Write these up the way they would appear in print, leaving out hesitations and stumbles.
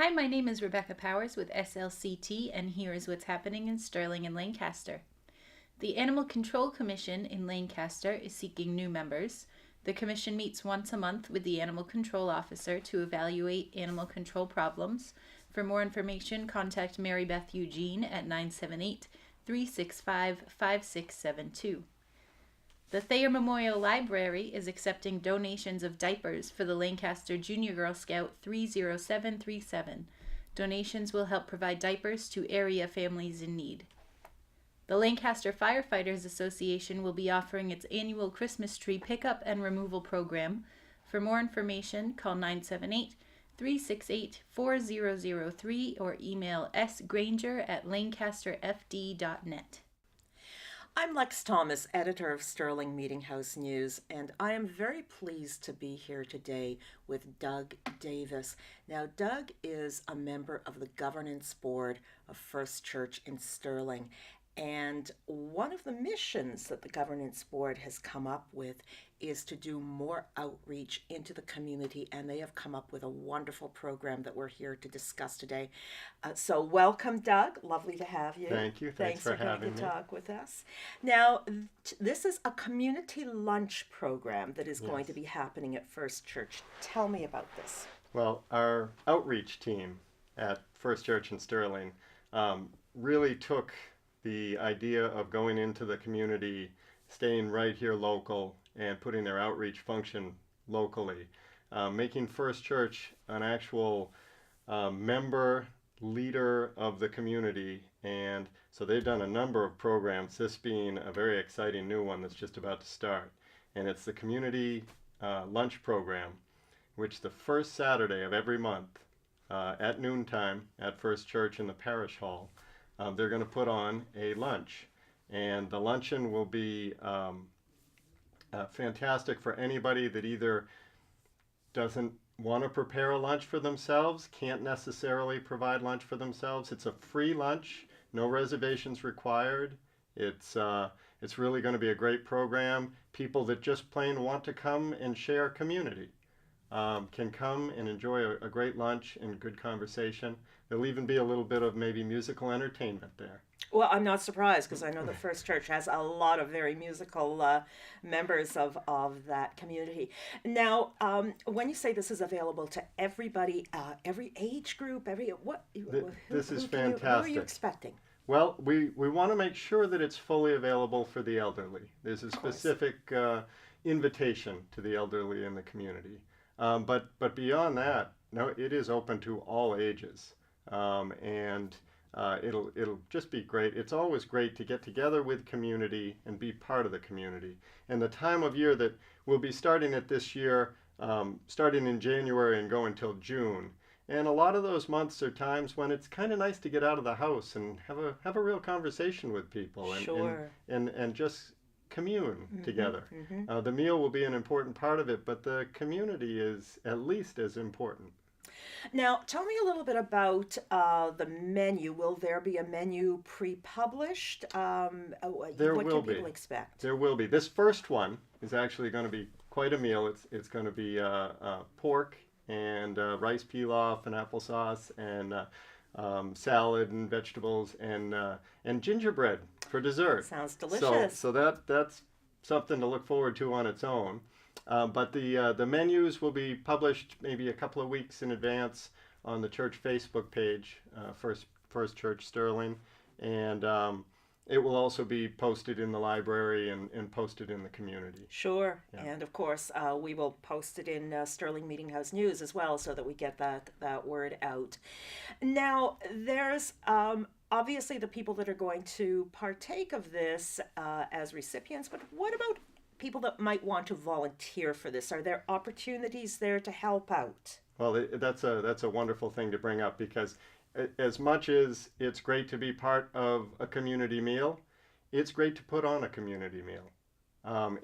Hi, my name is Rebecca Powers with SLCT, and here is what's happening in Sterling and Lancaster. The Animal Control Commission in Lancaster is seeking new members. The commission meets once a month with the Animal Control Officer to evaluate animal control problems. For more information, contact Mary Beth Eugene at 978-365-5672. The Thayer Memorial Library is accepting donations of diapers for the Lancaster Junior Girl Scout 30737. Donations will help provide diapers to area families in need. The Lancaster Firefighters Association will be offering its annual Christmas tree pickup and removal program. For more information, call 978-368-4003 or email sgranger@lancasterfd.net. I'm Lex Thomas, editor of Sterling Meeting House News, and I am very pleased to be here today with Doug Davis. Now, Doug is a member of the governance board of First Church in Sterling, and one of the missions that the governance board has come up with is to do more outreach into the community, and they have come up with a wonderful program that we're here to discuss today. So welcome, Doug. Lovely to have you. Thank you. Thanks for having me. Talk with us. Now, this is a community lunch program that is going to be happening at First Church. Tell me about this. Well, our outreach team at First Church in Sterling really took the idea of going into the community, staying right here local, and putting their outreach function locally, making First Church an actual member leader of the community. And so they've done a number of programs, this being a very exciting new one that's just about to start. And it's the community lunch program, which the first Saturday of every month at noontime at First Church in the parish hall, they're going to put on a lunch. And the luncheon will be fantastic for anybody that either doesn't want to prepare a lunch for themselves, can't necessarily provide lunch for themselves. It's a free lunch, no reservations required. It's really going to be a great program. People that just plain want to come and share community can come and enjoy a great lunch and good conversation. There'll even be a little bit of maybe musical entertainment there. Well, I'm not surprised because I know the First Church has a lot of very musical members of that community. Now, when you say this is available to everybody, every age group, this is fantastic. Who are you expecting? Well, we want to make sure that it's fully available for the elderly. There's a specific invitation to the elderly in the community. But beyond that, no, it is open to all ages. It'll just be great. It's always great to get together with community and be part of the community. And the time of year that we'll be starting it this year, starting in January and go until June. And a lot of those months are times when it's kind of nice to get out of the house and have a real conversation with people and just commune together. Mm-hmm. The meal will be an important part of it, but the community is at least as important. Now, tell me a little bit about the menu. Will there be a menu pre-published? What can people expect? There will be. This first one is actually going to be quite a meal. It's going to be pork and rice pilaf and applesauce and salad and vegetables and gingerbread for dessert. Sounds delicious. So that's something to look forward to on its own. But the menus will be published maybe a couple of weeks in advance on the church Facebook page, First Church Sterling, and it will also be posted in the library and posted in the community. Sure, yeah. And of course we will post it in Sterling Meeting House News as well, so that we get that word out. Now, there's obviously the people that are going to partake of this as recipients, but what about people that might want to volunteer for this? Are there opportunities there to help out? Well, that's a wonderful thing to bring up, because as much as it's great to be part of a community meal, it's great to put on a community meal.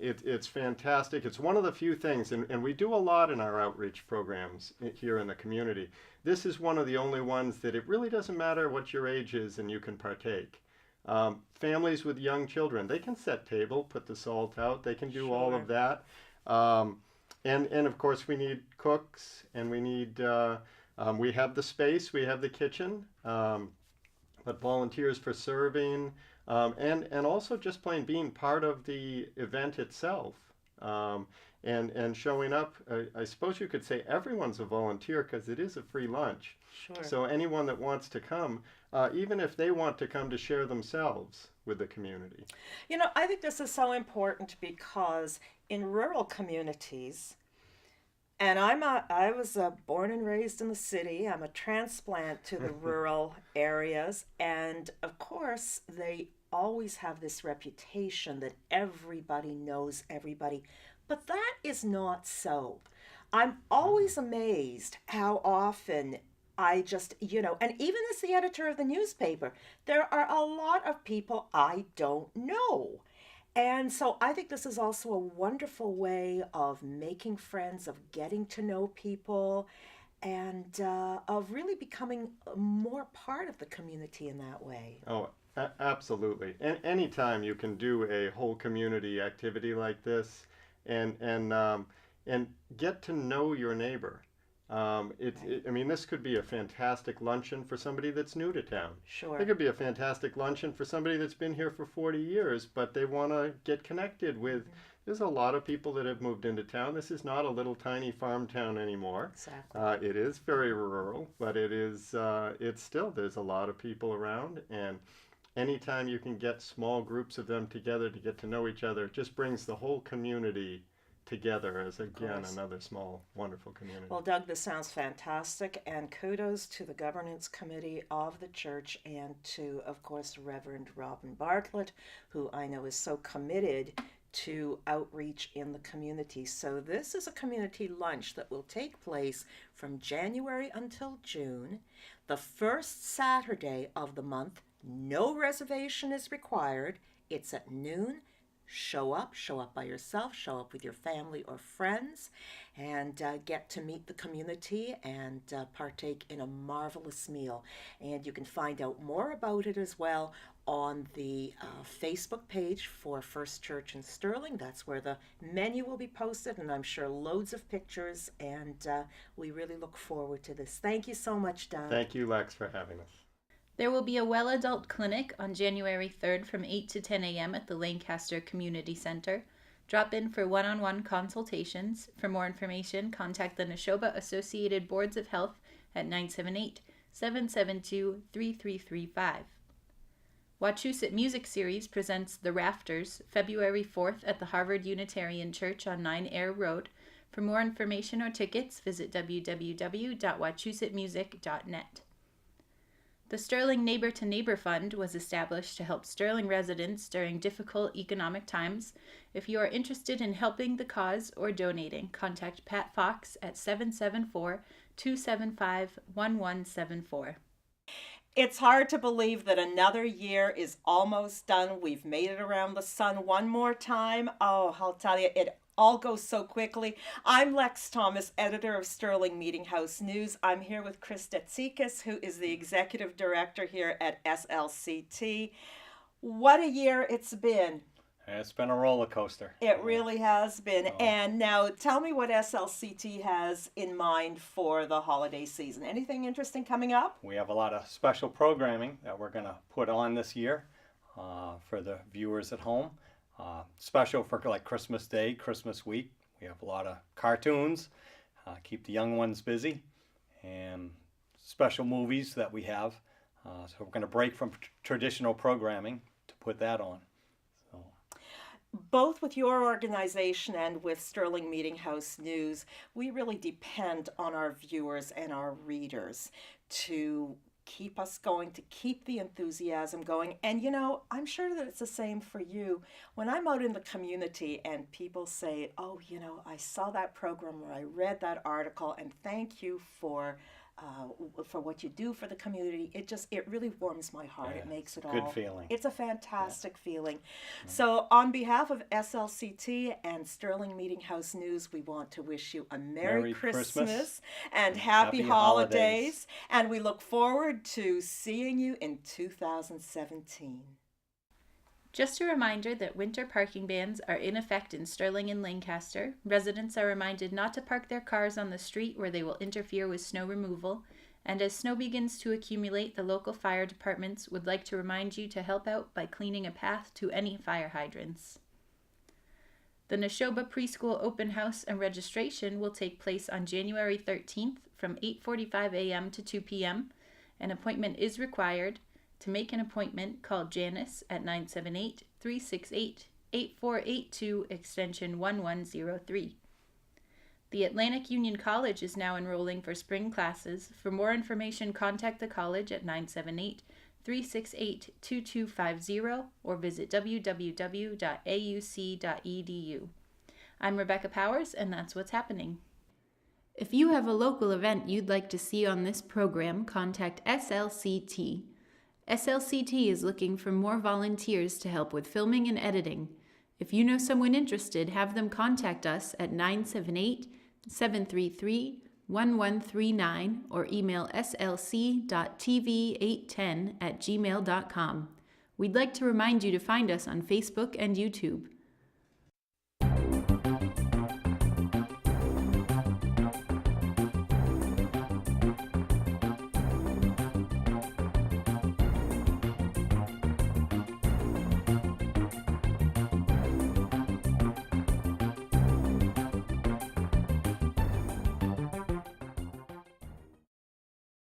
It's fantastic. It's one of the few things, and we do a lot in our outreach programs here in the community. This is one of the only ones that it really doesn't matter what your age is and you can partake. Families with young children, they can set table, put the salt out, they can do all of that. And of course we need cooks, and we need We have the space, we have the kitchen, but volunteers for serving, and also just plain being part of the event itself. Um, and showing up, I suppose you could say everyone's a volunteer because it is a free lunch. Sure. So anyone that wants to come, even if they want to come to share themselves with the community. You know, I think this is so important because in rural communities, and I was born and raised in the city. I'm a transplant to the rural areas, and of course, they always have this reputation that everybody knows everybody, but that is not so. I'm always amazed how often I just, and even as the editor of the newspaper, there are a lot of people I don't know. And so I think this is also a wonderful way of making friends, of getting to know people, and of really becoming more part of the community in that way. Oh, absolutely. And anytime you can do a whole community activity like this, and get to know your neighbor. I mean, this could be a fantastic luncheon for somebody that's new to town. Sure. It could be a fantastic luncheon for somebody that's been here for 40 years, but they want to get connected with. There's a lot of people that have moved into town. This is not a little tiny farm town anymore. Exactly. It is very rural, but it's still, there's a lot of people around, and anytime you can get small groups of them together to get to know each other, it just brings the whole community together as, again, another small, wonderful community. Well, Doug, this sounds fantastic, and kudos to the governance committee of the church and to, of course, Reverend Robin Bartlett, who I know is so committed to outreach in the community. So this is a community lunch that will take place from January until June, the first Saturday of the month. No reservation is required. It's at noon. Show up by yourself, show up with your family or friends, and get to meet the community and partake in a marvelous meal. And you can find out more about it as well on the Facebook page for First Church in Sterling. That's where the menu will be posted, and I'm sure loads of pictures, and we really look forward to this. Thank you so much, Doug. Thank you, Lex, for having us. There will be a well adult clinic on January 3rd from 8 to 10 a.m. at the Lancaster Community Center. Drop in for one-on-one consultations. For more information, contact the Nashoba Associated Boards of Health at 978-772-3335. Wachusett Music Series presents The Rafters, February 4th at the Harvard Unitarian Church on 9 Air Road. For more information or tickets, visit www.wachusettmusic.net. The Sterling Neighbor to Neighbor Fund was established to help Sterling residents during difficult economic times. If you are interested in helping the cause or donating, contact Pat Fox at 774-275-1174. It's hard to believe that another year is almost done. We've made it around the sun one more time. Oh, I'll tell you, it all goes so quickly. I'm Lex Thomas, editor of Sterling Meeting House News. I'm here with Chris Detsikis, who is the executive director here at SLCT. What a year it's been. It's been a roller coaster. It really has been. And now tell me what SLCT has in mind for the holiday season. Anything interesting coming up? We have a lot of special programming that we're going to put on this year for the viewers at home. Special for like Christmas Day, Christmas week. We have a lot of cartoons, keep the young ones busy, and special movies that we have. So we're going to break from traditional programming to put that on. Both with your organization and with Sterling Meeting House News, we really depend on our viewers and our readers to keep us going, to keep the enthusiasm going. And I'm sure that it's the same for you. When I'm out in the community and people say, oh, I saw that program or I read that article, and thank you for what you do for the community, it really warms my heart. Yeah, it makes it good all. feeling. It's a fantastic feeling. So on behalf of SLCT and Sterling Meeting House News, we want to wish you a Merry Christmas and Happy Holidays. And we look forward to seeing you in 2017. Just a reminder that winter parking bans are in effect in Sterling and Lancaster. Residents are reminded not to park their cars on the street where they will interfere with snow removal. And as snow begins to accumulate, the local fire departments would like to remind you to help out by cleaning a path to any fire hydrants. The Nashoba Preschool Open House and registration will take place on January 13th from 8:45 a.m. to 2 p.m. An appointment is required. To make an appointment, call Janice at 978-368-8482, extension 1103. The Atlantic Union College is now enrolling for spring classes. For more information, contact the college at 978-368-2250 or visit www.auc.edu. I'm Rebecca Powers, and that's what's happening. If you have a local event you'd like to see on this program, contact SLCT. SLCT is looking for more volunteers to help with filming and editing. If you know someone interested, have them contact us at 978-733-1139 or email slc.tv810@gmail.com. We'd like to remind you to find us on Facebook and YouTube.